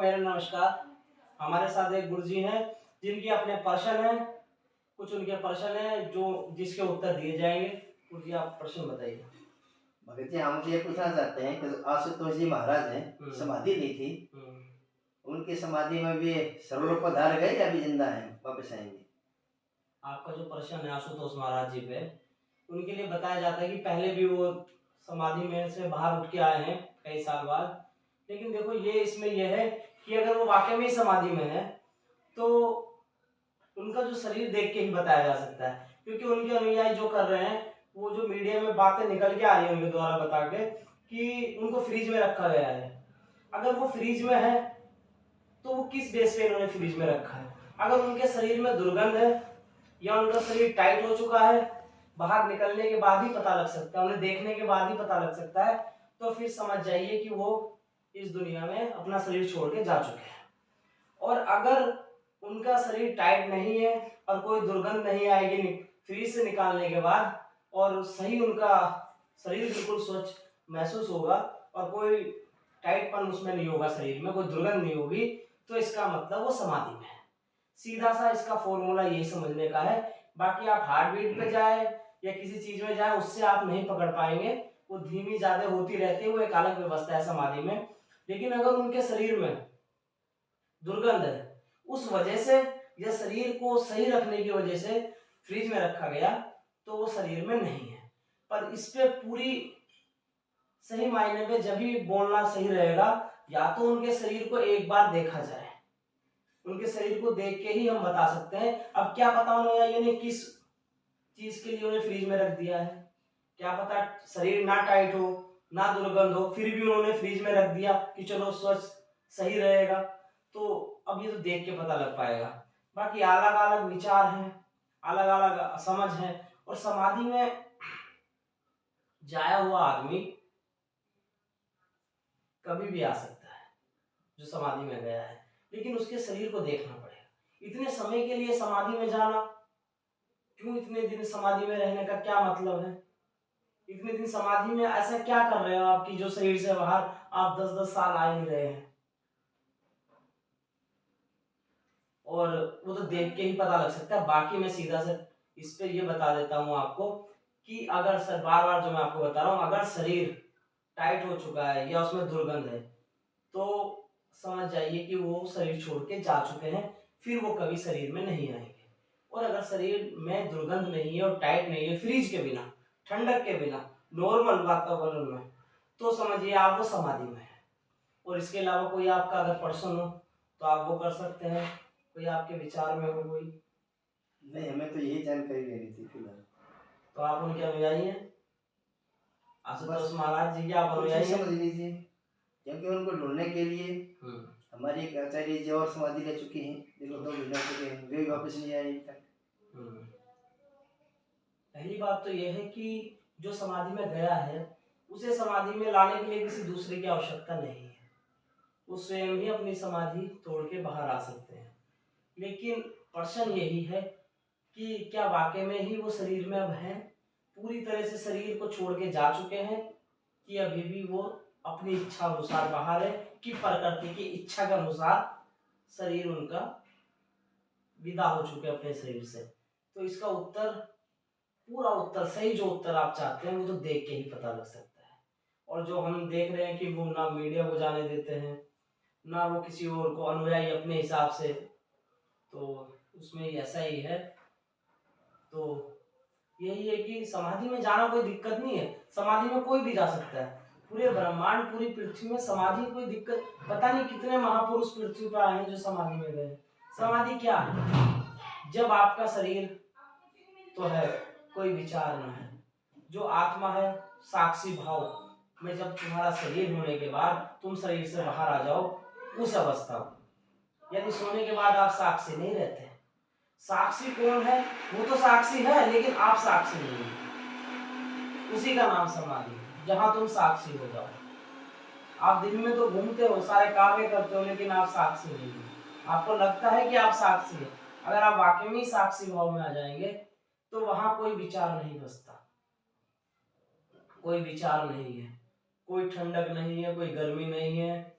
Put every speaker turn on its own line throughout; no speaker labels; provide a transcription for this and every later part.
मेरा नमस्कार। हमारे साथ एक गुरुजी हैं जिनकी अपने प्रश्न है, कुछ उनके प्रश्न है जो जिसके उत्तर दिए जाएंगे। गुरुजी आप प्रश्न बताइए।
भगत जी, हम ये पूछना चाहते हैं कि आशुतोष जी महाराज ने समाधि ली थी, उनकी समाधि में भी सर्वलोकोद्धार गए या अभी जिंदा हैं, वापस आएंगे?
आपका जो प्रश्न है आशुतोष महाराज जी पे, उनके लिए बताया जाता है कि पहले भी वो समाधि में से बाहर उठ के आए हैं कई साल बाद। लेकिन देखो ये इसमें यह है कि अगर वो वाकई में ही समाधि में है तो उनका जो शरीर देख के ही बताया जा सकता है, क्योंकि उनके अनुयायी जो कर रहे हैं वो जो मीडिया में बातें निकल के आ रही है उनके द्वारा बता के कि उनको फ्रीज में रखा गया है। अगर वो फ्रीज में है तो वो किस बेस पे इन्होंने फ्रीज में रखा है? अगर उनके शरीर में दुर्गंध है या उनका शरीर टाइट हो चुका है, बाहर निकलने के बाद ही पता लग सकता है, उन्हें देखने के बाद ही पता लग सकता है, तो फिर समझ जाइए कि वो इस दुनिया में अपना शरीर छोड़ के जा चुके हैं। और अगर उनका शरीर टाइट नहीं है और कोई दुर्गंध नहीं आएगी फ्रीज से निकालने के बाद, और सही उनका शरीर बिल्कुल स्वच्छ महसूस होगा और कोई टाइटपन उसमें नहीं होगा, शरीर में कोई दुर्गंध नहीं होगी, तो इसका मतलब वो समाधि में है। सीधा सा इसका फॉर्मूला यही समझने का है। बाकी आप हार्ट बीट पे जाए या किसी चीज में जाए उससे आप नहीं पकड़ पाएंगे, वो धीमी ज्यादा होती रहती है, वो एक अलग व्यवस्था है समाधि में। लेकिन अगर उनके शरीर में दुर्गंध है, उस वजह से या शरीर को सही रखने की वजह से फ्रिज में रखा गया, तो वो शरीर में नहीं है। पर इस पे पूरी सही मायने में जब भी बोलना सही रहेगा, या तो उनके शरीर को एक बार देखा जाए, उनके शरीर को देख के ही हम बता सकते हैं। अब क्या पता उन्होंने किस चीज के लिए उन्हें फ्रीज में रख दिया है, क्या पता शरीर ना टाइट हो ना दुर्गंध हो, फिर भी उन्होंने फ्रीज में रख दिया कि चलो स्वच्छ सही रहेगा। तो अब ये तो देख के पता लग पाएगा। बाकी अलग अलग विचार हैं, अलग अलग समझ है, और समाधि में जाया हुआ आदमी कभी भी आ सकता है जो समाधि में गया है, लेकिन उसके शरीर को देखना पड़ेगा। इतने समय के लिए समाधि में जाना क्यों, इतने दिन समाधि में रहने का क्या मतलब है? इतने दिन समाधि में ऐसा क्या कर रहे हो आपकी जो शरीर से बाहर आप 10-10 साल आ नहीं रहे हैं? और वो तो देख के ही पता लग सकता है। बाकी मैं सीधा से इस पे ये बता देता हूँ आपको कि अगर सर बार बार जो मैं आपको बता रहा हूँ, अगर शरीर टाइट हो चुका है या उसमें दुर्गंध है तो समझ जाइए कि वो शरीर छोड़ के जा चुके हैं, फिर वो कभी शरीर में नहीं आएंगे। और अगर शरीर में दुर्गंध नहीं है और टाइट नहीं है, फ्रीज के बिना, ठंडक के बिना, नॉर्मल वातावरण में, तो समझिए आप वो समाधि में है। और इसके अलावा कोई आपका अगर प्रश्न हो तो आप वो कर सकते हैं, कोई आपके विचार में हो कोई?
नहीं, हमें तो यही जानकारी लेनी थी फिलहाल।
तो आप उनके अनुयायी हैं, आशुतोष महाराज जी के आप
कुछ
अनुयायी
समझ
हैं?
लीजिए, क्योंकि उनको ढूंढने के लिए हमारी एक आचार्य जी और समाधि ले चुके हैं, जिनको 2 महीने हो चुके हैं, वे भी वापस नहीं आए अभी तक।
पहली बात तो यह है कि जो समाधि में गया है उसे समाधि में लाने के लिए किसी दूसरे की आवश्यकता नहीं है, वो स्वयं ही अपनी समाधि तोड़ के बाहर आ सकते हैं। लेकिन प्रश्न यही है कि क्या वाकई में ही वो शरीर में अब हैं, पूरी तरह से शरीर को छोड़ के जा चुके हैं, कि अभी भी वो अपनी इच्छा अनुसार बाहर है, कि प्रकृति की इच्छा के अनुसार शरीर उनका विदा हो चुके अपने शरीर से? तो इसका उत्तर, पूरा उत्तर, सही जो उत्तर आप चाहते हैं वो तो देख के ही पता लग सकता है। और जो हम देख रहे हैं कि वो ना मीडिया को जाने देते हैं ना वो किसी और को, अनुयायी अपने हिसाब से, तो उसमें ऐसा ही है। तो यही है कि समाधि में जाना कोई दिक्कत नहीं है, समाधि में कोई भी जा सकता है। पूरे ब्रह्मांड, पूरी पृथ्वी में समाधि कोई दिक्कत, पता नहीं कितने महापुरुष पृथ्वी पर आए हैं जो समाधि में गए। समाधि क्या है? जब आपका शरीर तो है, कोई विचार ना है, जो आत्मा है साक्षी भाव में, जब तुम्हारा शरीर होने के बाद तुम शरीर से बाहर आ जाओ, उस अवस्था में, यदि सोने के बाद आप साक्षी नहीं रहते। साक्षी कौन है? वो तो साक्षी है लेकिन आप साक्षी नहीं है, उसी का नाम समाधि है, जहां तुम साक्षी हो जाओ। आप दिन में तो घूमते हो, सारे कार्य करते हो, लेकिन आप साक्षी नहीं हो। आपको लगता है कि आप साक्षी है। अगर आप वाकई में साक्षी भाव में आ जाएंगे तो वहां कोई विचार नहीं बसता, कोई विचार नहीं है, कोई ठंडक नहीं है, कोई गर्मी नहीं है,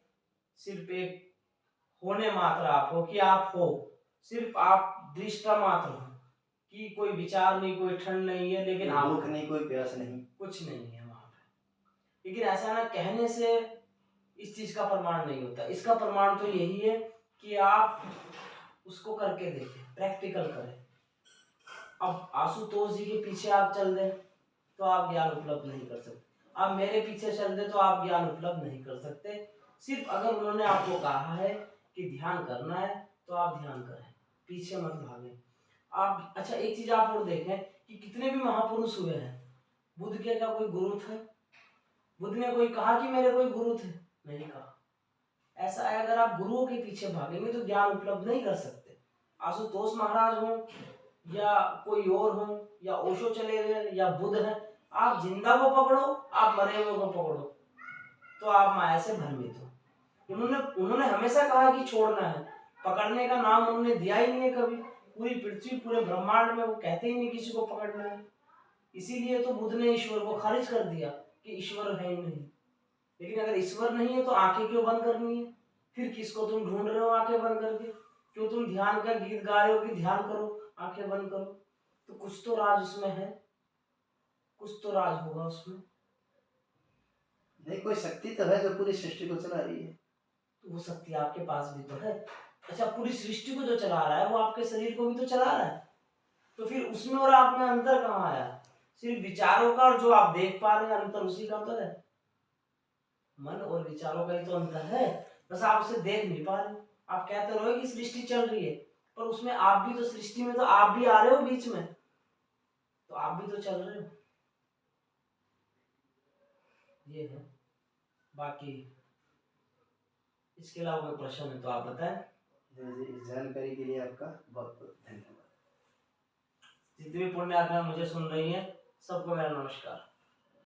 सिर्फ एक होने मात्र आप हो, कि आप हो, सिर्फ आप दृष्टा मात्र हो, कि कोई विचार नहीं, कोई ठंड नहीं है, लेकिन आप
भूख नहीं, कोई प्यास नहीं,
कुछ नहीं है वहां पे। लेकिन ऐसा ना कहने से इस चीज का प्रमाण नहीं होता। इसका प्रमाण तो यही है कि आप उसको करके देखें, प्रैक्टिकल करें। अब आशुतोष जी के पीछे आप चल दें तो आप ज्ञान उपलब्ध नहीं कर सकते, आप मेरे पीछे चल दें तो आप ज्ञान उपलब्ध नहीं कर सकते। सिर्फ अगर उन्होंने आपको कहा है कि ध्यान करना है तो आप ध्यान करें, पीछे मत भागें आप। अच्छा, एक चीज आप और देखें कि कितने भी महापुरुष हुए हैं, बुद्ध के क्या कोई गुरु थे? बुद्ध ने कोई कहा कि मेरे कोई गुरु थे? नहीं कहा। ऐसा है, अगर आप गुरुओं के पीछे भागेंगे तो ज्ञान उपलब्ध नहीं कर सकते। आशुतोष महाराज हो या कोई और हो या ओशो चले गए या बुद्ध है, आप जिंदा को पकड़ो, आप मरे हुए को पकड़ो तो आप माया से भ्रमित हो। उन्होंने हमेशा कहा कि छोड़ना है, पकड़ने का नाम उन्होंने दिया ही नहीं है कभी। पूरी पृथ्वी, पूरे ब्रह्मांड में वो कहते ही नहीं किसी को पकड़ना है। इसीलिए तो बुद्ध ने ईश्वर को खारिज कर दिया कि ईश्वर है ही नहीं। लेकिन अगर ईश्वर नहीं है तो आंखें क्यों बंद करनी है? फिर किसको तुम ढूंढ रहे हो आंखें बंद करके? क्यों तुम ध्यान का गीत गा रहे हो कि ध्यान करो, आंखें बंद करो? तो कुछ तो राज उसमें है, कुछ तो राज होगा उसमें।
नहीं, कोई शक्ति तो है जो पूरी सृष्टि को चला रही है।
तो वो शक्ति आपके पास भी तो है। अच्छा, पूरी सृष्टि को जो चला रहा है वो आपके शरीर को भी तो चला रहा है, तो फिर उसमें और आप में अंतर कहाँ आया? सिर्फ विचारों का और जो आप देख पा रहे हैं अंतर उसी का तो है। मन और विचारों का ही तो अंतर है, बस आप उसे देख नहीं पा रहे। आप कहते रहो कि सृष्टि चल रही है, पर उसमें आप भी तो, सृष्टि में तो आप भी आ रहे हो बीच में, तो आप भी तो चल रहे हो। ये है। बाकी इसके अलावा कोई प्रश्न है तो आप बताएं।
इस जानकारी के लिए आपका बहुत बहुत धन्यवाद।
जितनी पुण्य आत्मा मुझे सुन रही है सबको मेरा नमस्कार।